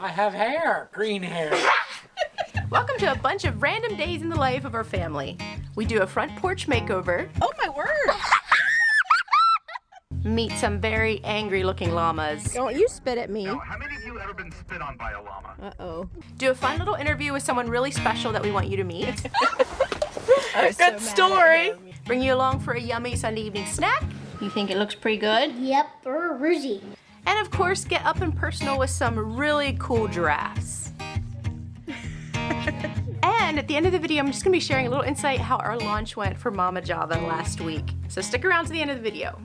I have hair, green hair. Welcome to a bunch of random days in the life of our family. We do a front porch makeover. Oh my word! Meet some very angry looking llamas. Don't you spit at me. Now, how many of you ever been spit on by a llama? Uh-oh. Do a fun little interview with someone really special that we want you to meet. Good story. Bring you along for a yummy Sunday evening snack. You think it looks pretty good? Yep, we're roozy. And of course, get up and personal with some really cool giraffes. And at the end of the video, I'm just gonna be sharing a little insight how our launch went for Mama Java last week. So stick around to the end of the video.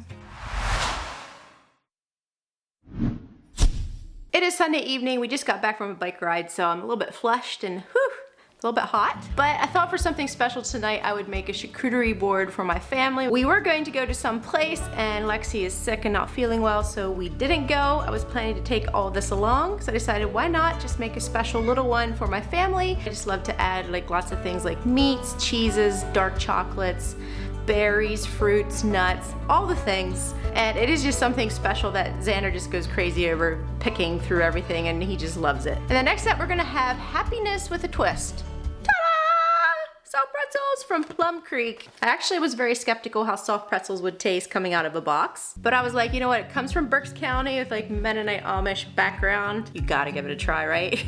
It is Sunday evening. We just got back from a bike ride, so I'm a little bit flushed and whew, a little bit hot. But I thought for something special tonight, I would make a charcuterie board for my family. We were going to go to some place and Lexi is sick and not feeling well, so we didn't go. I was planning to take all of this along, so I decided why not just make a special little one for my family. I just love to add like lots of things like meats, cheeses, dark chocolates, berries, fruits, nuts, all the things. And it is just something special that Xander just goes crazy over picking through everything and he just loves it. And then next up, we're gonna have happiness with a twist. Soft pretzels from Plum Creek. I actually was very skeptical how soft pretzels would taste coming out of a box, but I was like, you know what, it comes from Berks County with like Mennonite Amish background. You gotta give it a try, right?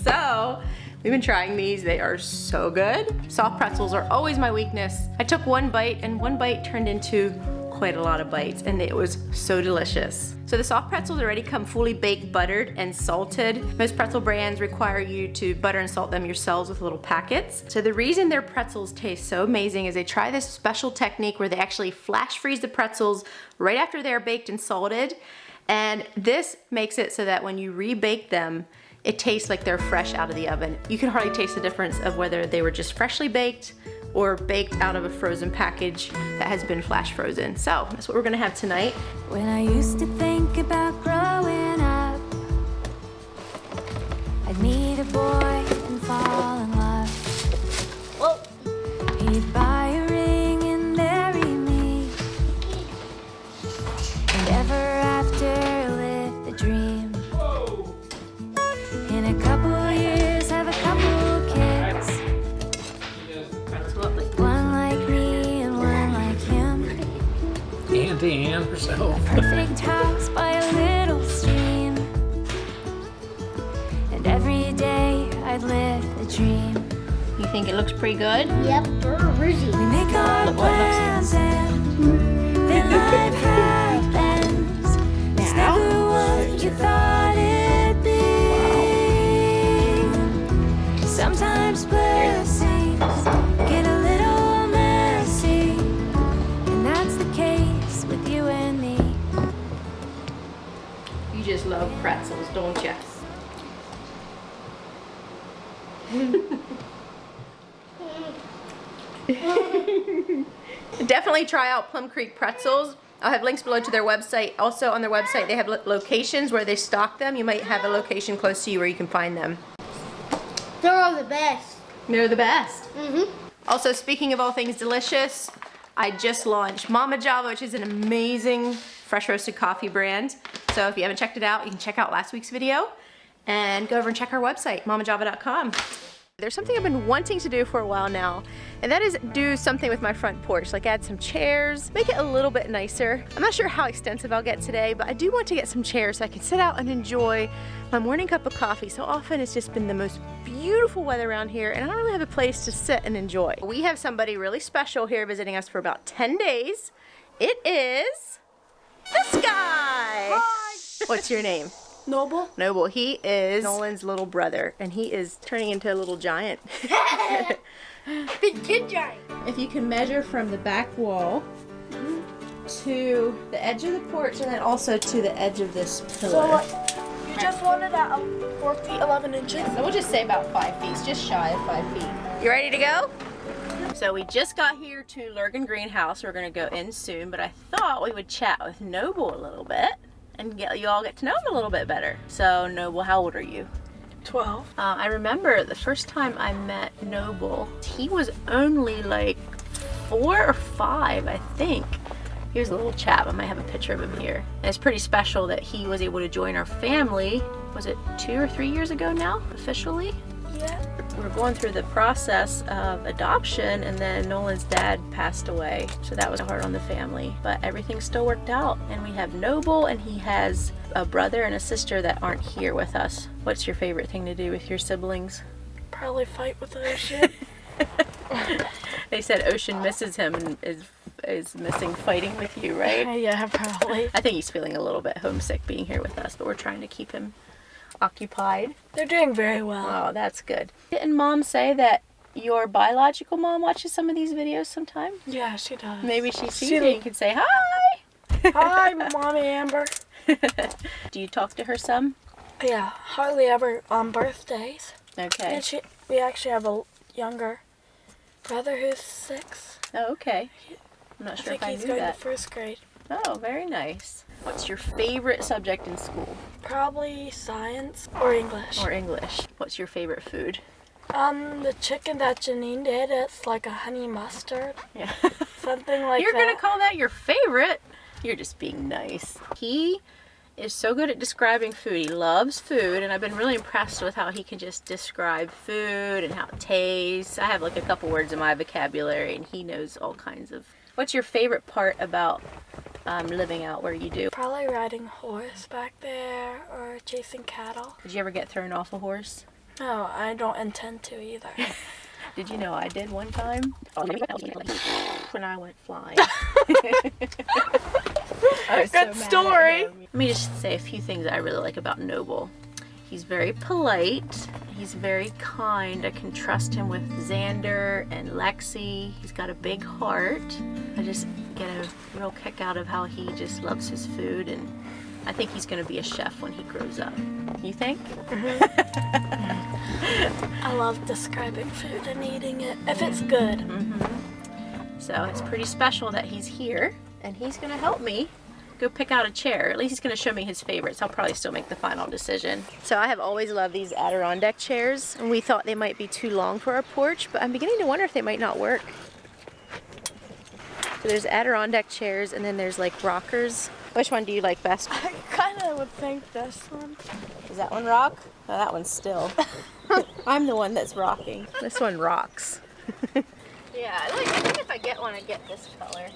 So, we've been trying these, they are so good. Soft pretzels are always my weakness. I took one bite and one bite turned into quite a lot of bites and it was so delicious. So the soft pretzels already come fully baked, buttered, and salted. Most pretzel brands require you to butter and salt them yourselves with little packets. So the reason their pretzels taste so amazing is they try this special technique where they actually flash freeze the pretzels right after they're baked and salted. And this makes it so that when you rebake them, it tastes like they're fresh out of the oven. You can hardly taste the difference of whether they were just freshly baked or baked out of a frozen package that has been flash frozen. So that's what we're gonna have tonight. When I used to think about growing up, I'd meet a boy and fall in love. Whoa. He'd buy a ring and marry me, and ever after live the dream. In a couple of years, have a couple kids. One like me and one like him. Auntie Anne herself. Perfect house by a little stream. And every day I'd live the dream. You think it looks pretty good? Yep, we're roozy. We make our plans and then life happens. It's never what you thought it'd be. Sometimes blessings get a little messy, and that's the case with you and me. You just love pretzels, don't you? Definitely try out Plum Creek pretzels. I'll have links below to their website. Also on their website they have locations where they stock them. You might have a location close to you where you can find them. They're all the best. They're the best. Mm-hmm. Also, speaking of all things delicious, I just launched Mama Java, which is an amazing fresh roasted coffee brand. So if you haven't checked it out, you can check out last week's video and go over and check our website, mamajava.com. There's something I've been wanting to do for a while now, and that is do something with my front porch, like add some chairs, make it a little bit nicer. I'm not sure how extensive I'll get today, but I do want to get some chairs so I can sit out and enjoy my morning cup of coffee. So often it's just been the most beautiful weather around here, and I don't really have a place to sit and enjoy. We have somebody really special here visiting us for about 10 days. It is this guy. Hi. What's your name? Noble. Noble. He is Nolan's little brother, and he is turning into a little giant. Big kid giant. If you can measure from the back wall to the edge of the porch and then also to the edge of this pillar. So you just wanted at 4 feet 11 inches. So we'll just say about 5 feet, just shy of 5 feet. You ready to go? So we just got here to Lurgan Greenhouse. We're gonna go in soon, but I thought we would chat with Noble a little bit and you all get to know him a little bit better. So Noble, how old are you? 12. I remember the first time I met Noble, he was only like 4 or 5, I think. Here's a little chap. I might have a picture of him here. And it's pretty special that he was able to join our family. Was it 2 or 3 years ago now, officially? Yeah. We're going through the process of adoption, and then Nolan's dad passed away. So that was hard on the family. But everything still worked out. And we have Noble, and he has a brother and a sister that aren't here with us. What's your favorite thing to do with your siblings? Probably fight with Ocean. They said Ocean misses him and is missing fighting with you, right? Yeah, probably. I think he's feeling a little bit homesick being here with us, but we're trying to keep him occupied. They're doing very well. Oh, that's good. Didn't Mom say that your biological mom watches some of these videos sometime? Yeah, she does. Maybe she sees you and can say hi. Hi, Mommy Amber. Do you talk to her some? Yeah, hardly ever on birthdays. Okay. And we actually have a younger brother who's 6. Oh, okay. I'm not sure I if I think he's knew going that. to 1st grade. Oh, very nice. What's your favorite subject in school? Probably science or English. Or English. What's your favorite food? The chicken that Janine did, it's like a honey mustard. Yeah. Something like You're that. gonna call that your favorite? You're just being nice. He is so good at describing food. He loves food, and I've been really impressed with how he can just describe food and how it tastes. I have like a couple words in my vocabulary, and he knows all kinds of. What's your favorite part about living out where you do? Probably riding a horse back there or chasing cattle. Did you ever get thrown off a horse? No, I don't intend to either. Did you know I did one time? When I went flying. Good story. Let me just say a few things that I really like about Noble. He's very polite. He's very kind. I can trust him with Xander and Lexi. He's got a big heart. I just get a real kick out of how he just loves his food, and I think he's going to be a chef when he grows up. You think? I love describing food and eating it if it's good. So it's pretty special that he's here, and he's going to help me go pick out a chair. At least he's going to show me his favorites. I'll probably still make the final decision. So I have always loved these Adirondack chairs, and we thought they might be too long for our porch, but I'm beginning to wonder if they might not work. So there's Adirondack chairs, and then there's like rockers. Which one do you like best? I kind of would think this one. Does that one rock? Oh, that one's still. I'm the one that's rocking. This one rocks. Yeah, I think if I get one, I get this color.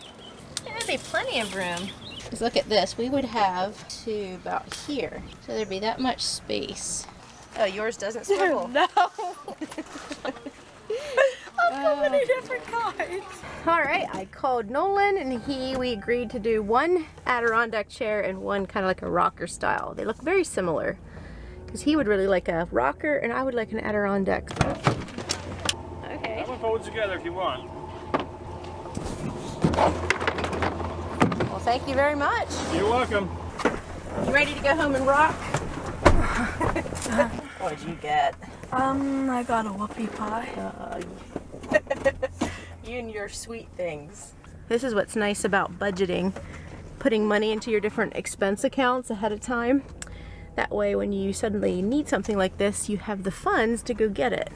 There'd be plenty of room. Because look at this, we would have to about here. So there'd be that much space. Oh, yours doesn't swivel. No. So many different kinds. All right, I called Nolan, and we agreed to do one Adirondack chair and one kind of like a rocker style. They look very similar, because he would really like a rocker and I would like an Adirondack. Okay. That one folds together if you want. Well, thank you very much. You're welcome. You ready to go home and rock? What'd you get? I got a whoopie pie. You and your sweet things. This is what's nice about budgeting. Putting money into your different expense accounts ahead of time. That way when you suddenly need something like this, you have the funds to go get it.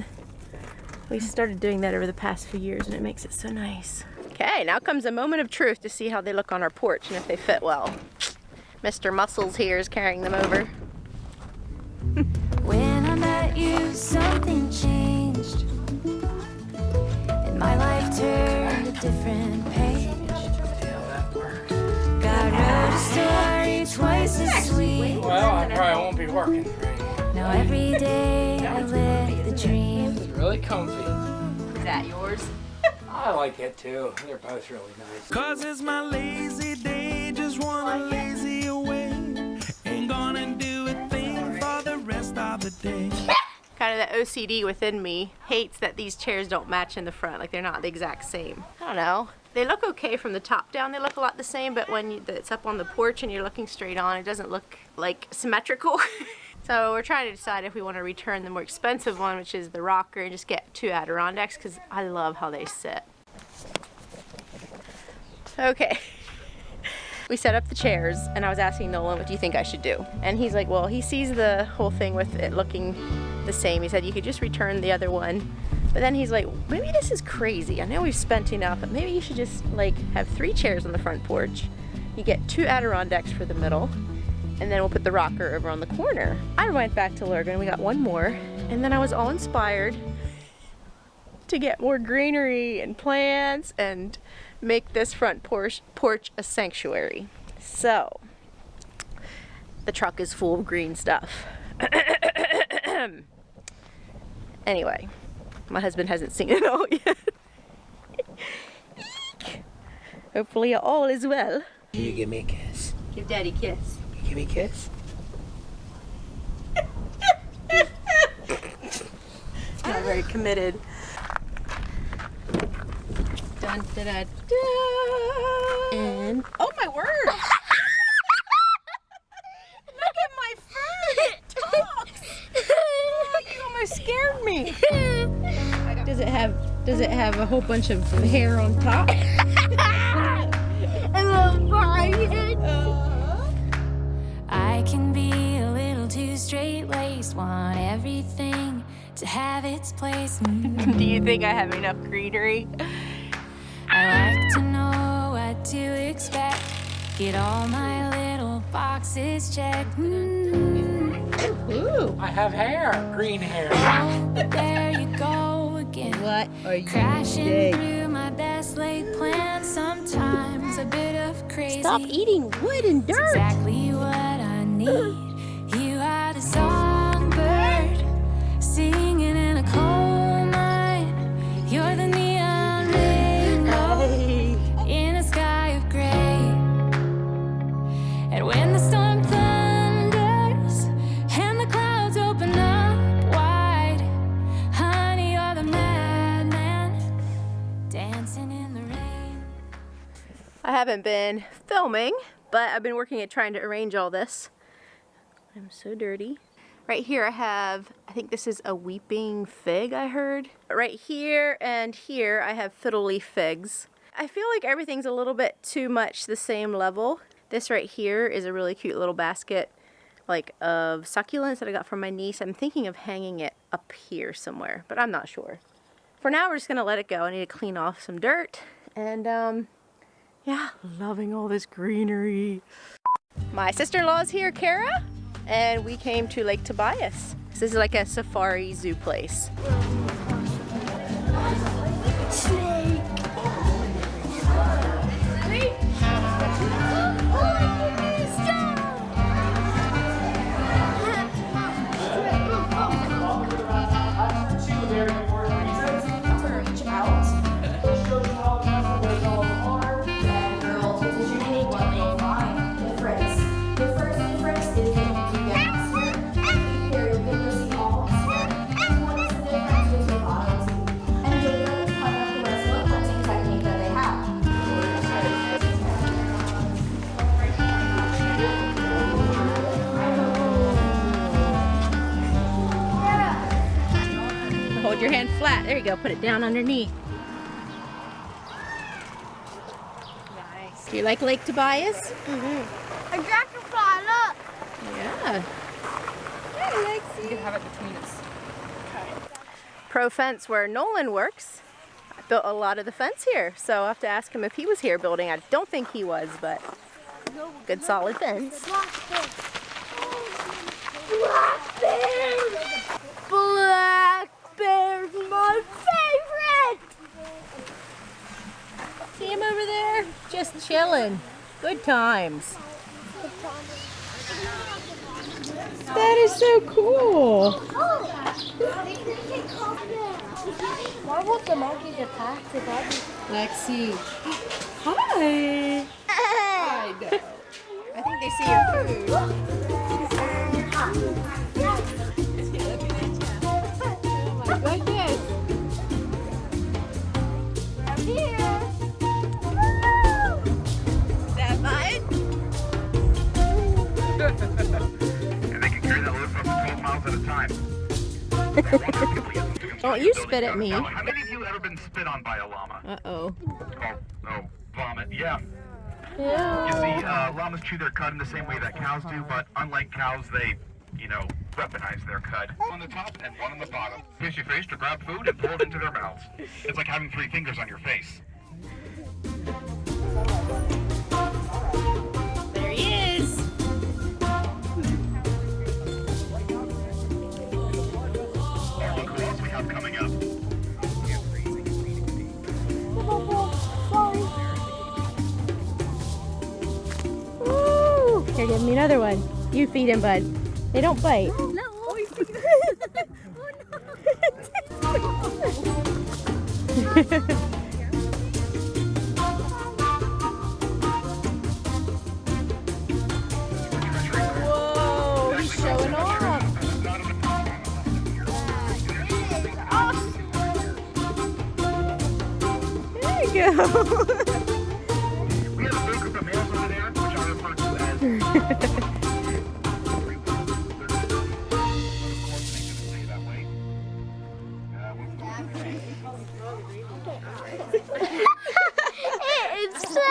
We started doing that over the past few years, and it makes it so nice. Okay, now comes a moment of truth to see how they look on our porch and if they fit well. Mr. Muscles here is carrying them over. When I met you, something changed, and my life turned a different page. God wrote a story twice as sweet. Well, I probably won't be working today. Now every day I live the dream. It's really comfy. Is that yours? I like it too. They're both really nice. Cause it's my lazy day, just wanna lazy away. Ain't gonna do a thing for the rest of the day. Kind of the OCD within me hates that these chairs don't match in the front, like they're not the exact same. I don't know. They look okay from the top down, they look a lot the same, but when it's up on the porch and you're looking straight on, it doesn't look like symmetrical. So we're trying to decide if we want to return the more expensive one, which is the rocker, and just get 2 Adirondacks, because I love how they sit. Okay. We set up the chairs, and I was asking Nolan, what do you think I should do? And he's like, well, he sees the whole thing with it looking the same. He said you could just return the other one But then he's like, maybe this is crazy. I know we've spent enough, but maybe you should just like have 3 chairs on the front porch. You get 2 Adirondacks for the middle, and then we'll put the rocker over on the corner. I went back to Lurgan, we got 1 more, and then I was all inspired to get more greenery and plants and make this front porch a sanctuary. So, the truck is full of green stuff. Anyway, my husband hasn't seen it all yet. Hopefully all is well. You give me a kiss. Give Daddy a kiss. You give me a kiss. Not very committed. Dun, da, da, da. And oh my word! Look at my fur! It talks! Oh, you almost scared me. Does it have a whole bunch of hair on top? I can be a little too straight-laced, want everything to have its place. Do you think I have enough greenery? I like to know what to expect, get all my little boxes checked. Ooh. I have hair. Green hair. Oh, but there you go again. What are you Crashing doing? through my best laid plans, sometimes a bit of crazy. Stop eating wood and It's dirt. exactly what I need. You are the songbird singing in a coal mine. You're the neon rainbow in a sky of gray. And when the storm thunders and the clouds open up wide, honey, you're the madman dancing in the rain. I haven't been filming, but I've been working at trying to arrange all this. I'm so dirty. Right here I have, I think this is a weeping fig, I heard. Right here and here I have fiddle leaf figs. I feel like everything's a little bit too much the same level. This right here is a really cute little basket like of succulents that I got from my niece. I'm thinking of hanging it up here somewhere, but I'm not sure. For now we're just gonna let it go. I need to clean off some dirt and yeah, loving all this greenery. My sister-in-law is here, Kara, and we came to Lake Tobias. This is like a safari zoo place. Snake. Hold your hand flat. There you go. Put it down underneath. Nice. Do you like Lake Tobias? A dragonfly, look. Yeah. You can have it between us. Pro Fence, where Nolan works, I built a lot of the fence here. So I'll have to ask him if he was here building. I don't think he was, but good solid fence. Black bear. Black bear's my favorite. See him over there? Just chilling. Good times. That is so cool. Why won't the monkeys attack the baby? Lexi. Hi. I know. I think they see your food. Oh my goodness. I'm here. Is that mine? And they can carry that load for up to 12 miles at a time. Don't you spit at me. Now, how many of you ever been spit on by a llama? Uh-oh. Oh, vomit, yeah. Yeah. You see, llamas chew their cud in the same way that cows do, but unlike cows, they, weaponize their cud. One on the top and one on the bottom. Push your face to grab food and pull it into their mouths. It's like having 3 fingers on your face. There he is. Oh, look who else we have coming up. Woo! Here, give me another one. You feed him, bud. They don't bite. No. Whoa, he's showing off. There you go. We have a big group of males over there, which I refer to as... It's so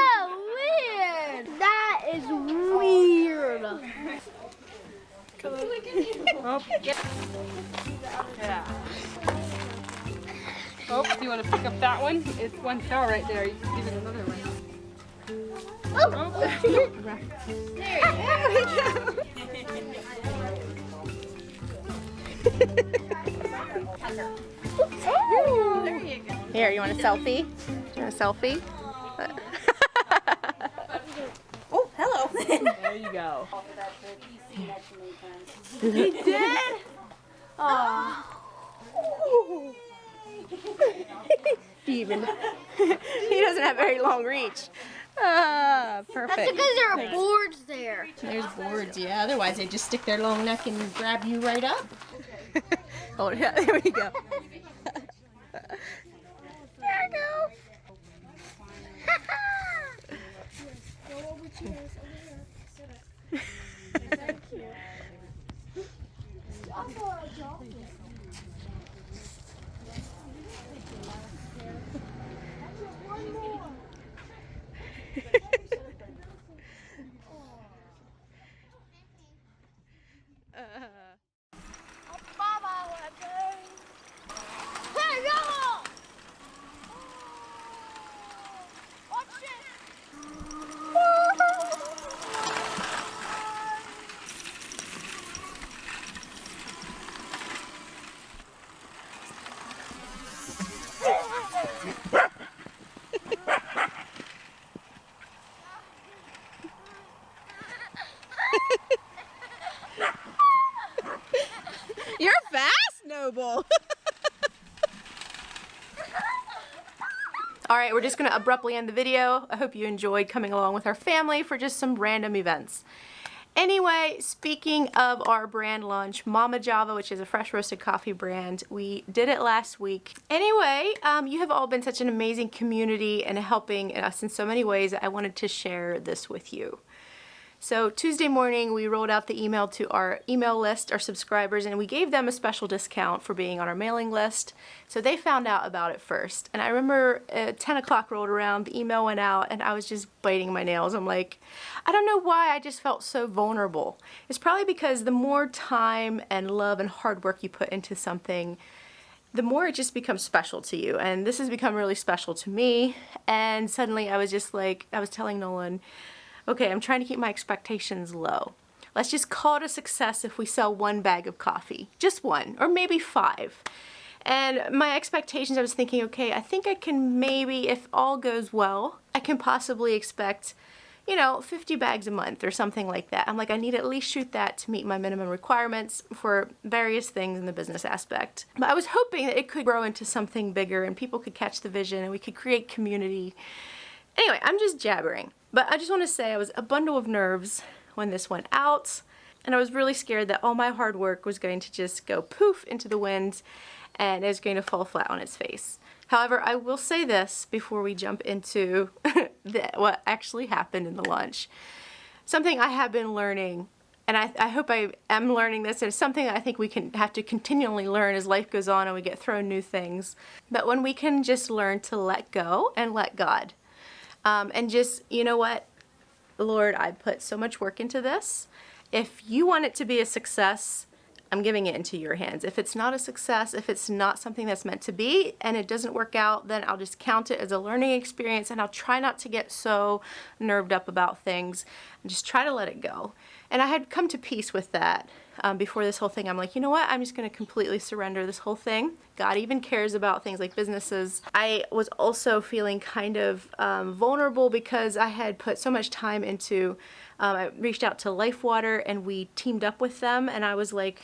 weird. That is weird. Yeah. Oh, do you want to pick up that one? It's one fell right there. You can give it another one. Here, you want a selfie? Do you want a selfie? Oh, hello. There you go. He did? Aww. Steven. He doesn't have very long reach. Ah, perfect. That's because there are boards there. There's boards, yeah. Otherwise, they just stick their long neck and grab you right up. Oh, yeah, there we go. There we go. You're fast, Noble. All right, we're just gonna abruptly end the video. I hope you enjoyed coming along with our family for just some random events. Anyway, speaking of our brand launch, Mama Java, which is a fresh roasted coffee brand, we did it last week. Anyway, you have all been such an amazing community and helping us in so many ways. I wanted to share this with you. So Tuesday morning, we rolled out the email to our email list, our subscribers, and we gave them a special discount for being on our mailing list. So they found out about it first. And I remember 10 o'clock rolled around, the email went out, and I was just biting my nails. I'm like, I don't know why I just felt so vulnerable. It's probably because the more time and love and hard work you put into something, the more it just becomes special to you. And this has become really special to me. And suddenly I was just like, I was telling Nolan, okay, I'm trying to keep my expectations low. Let's just call it a success if we sell 1 bag of coffee. Just 1, or maybe 5. And my expectations, I was thinking, okay, I think I can maybe, if all goes well, I can possibly expect, you know, 50 bags a month or something like that. I'm like, I need to at least shoot that to meet my minimum requirements for various things in the business aspect. But I was hoping that it could grow into something bigger and people could catch the vision and we could create community. Anyway, I'm just jabbering. But I just want to say I was a bundle of nerves when this went out, and I was really scared that all my hard work was going to just go poof into the wind and it was going to fall flat on its face. However, I will say this before we jump into what actually happened in the lunch. Something I have been learning, and I hope I am learning this, and it's something that I think we can have to continually learn as life goes on and we get thrown new things. But when we can just learn to let go and let God. And just, you know what, Lord, I put so much work into this. If you want it to be a success, I'm giving it into your hands. If it's not a success, if it's not something that's meant to be and it doesn't work out, then I'll just count it as a learning experience, and I'll try not to get so nerved up about things and just try to let it go. And I had come to peace with that before this whole thing. I'm like, you know what? I'm just going to completely surrender this whole thing. God even cares about things like businesses. I was also feeling kind of vulnerable because I had put so much time into, I reached out to Life Water and we teamed up with them, and I was like,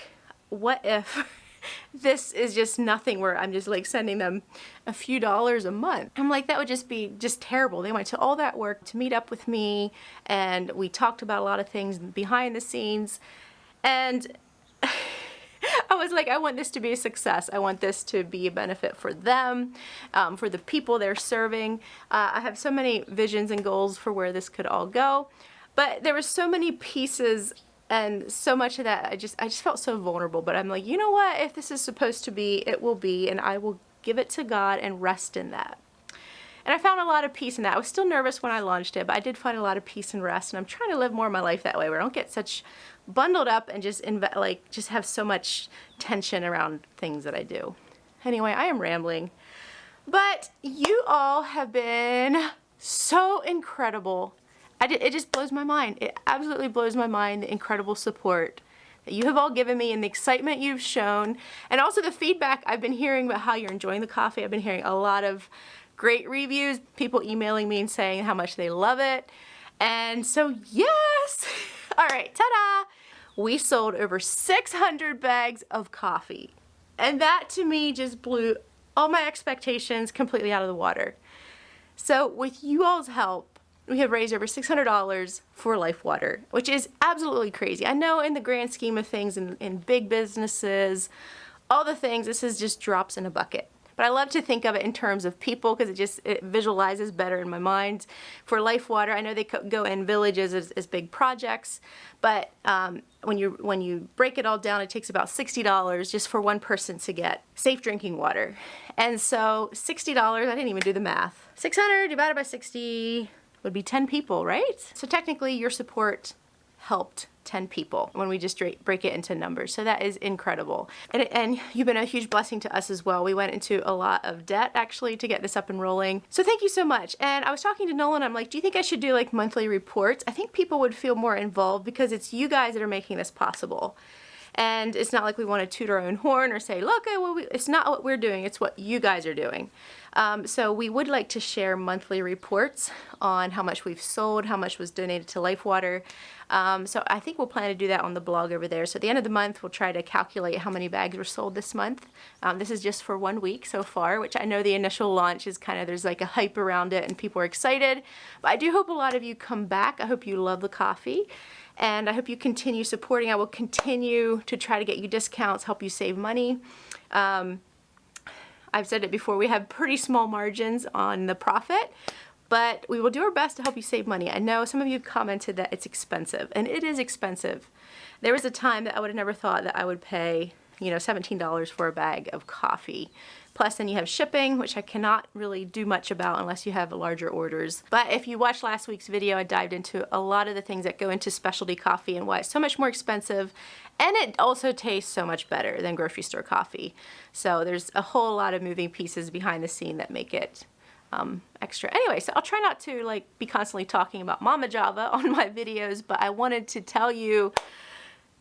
what if this is just nothing where I'm just like sending them a few dollars a month? I'm like, that would just be just terrible. They went to all that work to meet up with me, and we talked about a lot of things behind the scenes, and I was like, I want this to be a success. I want this to be a benefit for them, for the people they're serving. I have so many visions and goals for where this could all go, but there were so many pieces and so much of that, I just felt so vulnerable. But I'm like, you know what? If this is supposed to be, it will be, and I will give it to God and rest in that. And I found a lot of peace in that. I was still nervous when I launched it, but I did find a lot of peace and rest. And I'm trying to live more of my life that way, where I don't get such bundled up and just have so much tension around things that I do. Anyway, I am rambling, but you all have been so incredible. It just blows my mind. It absolutely blows my mind, the incredible support that you have all given me and the excitement you've shown, and also the feedback I've been hearing about how you're enjoying the coffee. I've been hearing a lot of great reviews, people emailing me and saying how much they love it. And so, yes! All right, ta-da! We sold over 600 bags of coffee. And that to me just blew all my expectations completely out of the water. So with you all's help, we have raised over $600 for Life Water, which is absolutely crazy. I know in the grand scheme of things, in big businesses, all the things, this is just drops in a bucket. But I love to think of it in terms of people because it visualizes better in my mind. For Life Water, I know they go in villages as big projects, but when you break it all down, it takes about $60 just for one person to get safe drinking water. And so $60, I didn't even do the math. 600 divided by 60 would be 10 people, right? So technically your support helped 10 people when we just break it into numbers. So that is incredible. And you've been a huge blessing to us as well. We went into a lot of debt actually to get this up and rolling. So thank you so much. And I was talking to Nolan, I'm like, do you think I should do like monthly reports? I think people would feel more involved because it's you guys that are making this possible. And it's not like we want to toot our own horn or say, look, it's not what we're doing, it's what you guys are doing. So we would like to share monthly reports on how much we've sold, how much was donated to Life Water. So I think we'll plan to do that on the blog over there. So at the end of the month, we'll try to calculate how many bags were sold this month. This is just for 1 week so far, which I know the initial launch is kind of, there's like a hype around it and people are excited. But I do hope a lot of you come back. I hope you love the coffee. And I hope you continue supporting. I will continue to try to get you discounts, help you save money. I've said it before, we have pretty small margins on the profit, but we will do our best to help you save money. I know some of you commented that it's expensive, and it is expensive. There was a time that I would have never thought that I would pay, $17 for a bag of coffee. Plus then you have shipping, which I cannot really do much about unless you have larger orders. But if you watched last week's video, I dived into a lot of the things that go into specialty coffee and why it's so much more expensive. And it also tastes so much better than grocery store coffee. So there's a whole lot of moving pieces behind the scene that make it extra. Anyway, so I'll try not to be constantly talking about Mama Java on my videos, but I wanted to tell you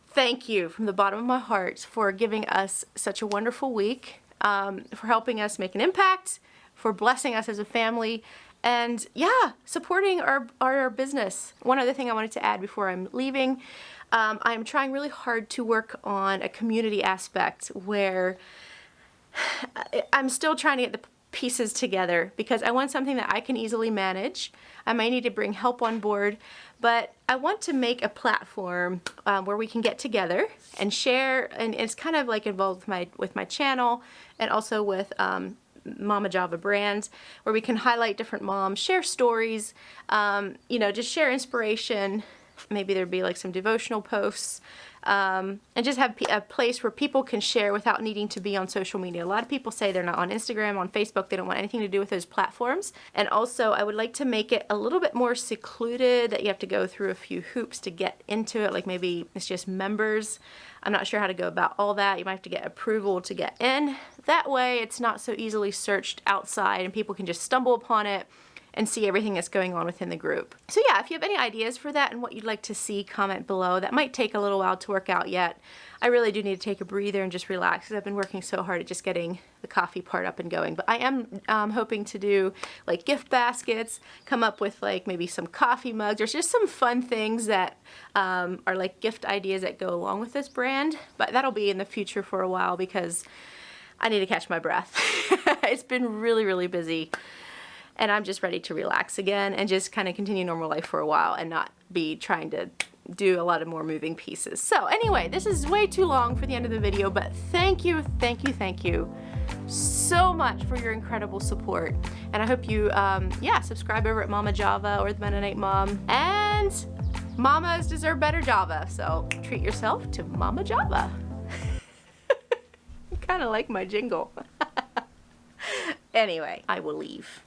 thank you from the bottom of my heart for giving us such a wonderful week. For helping us make an impact, for blessing us as a family, and yeah, supporting our business. One other thing I wanted to add before I'm leaving, I'm trying really hard to work on a community aspect where I'm still trying to get the pieces together because I want something that I can easily manage. I might need to bring help on board, but I want to make a platform where we can get together and share, and it's kind of like involved with my channel and also with Mama Java brand, where we can highlight different moms, share stories, just share inspiration. Maybe there'd be like some devotional posts, and just have a place where people can share without needing to be on social media. A lot of people say they're not on Instagram, on Facebook, they don't want anything to do with those platforms. And also I would like to make it a little bit more secluded, that you have to go through a few hoops to get into it, like maybe it's just members. I'm not sure how to go about all that. You might have to get approval to get in. That way it's not so easily searched outside and people can just stumble upon it and see everything that's going on within the group. So yeah, if you have any ideas for that and what you'd like to see, comment below. That might take a little while to work out yet. I really do need to take a breather and just relax because I've been working so hard at just getting the coffee part up and going. But I am hoping to do like gift baskets, come up with like maybe some coffee mugs, or just some fun things that are like gift ideas that go along with this brand. But that'll be in the future for a while because I need to catch my breath. It's been really, really busy. And I'm just ready to relax again and just kind of continue normal life for a while and not be trying to do a lot of more moving pieces. So anyway, this is way too long for the end of the video, but thank you so much for your incredible support. And I hope you, subscribe over at Mama Java or the Mennonite Mom. And mamas deserve better Java, so treat yourself to Mama Java. Kind of like my jingle. Anyway, I will leave.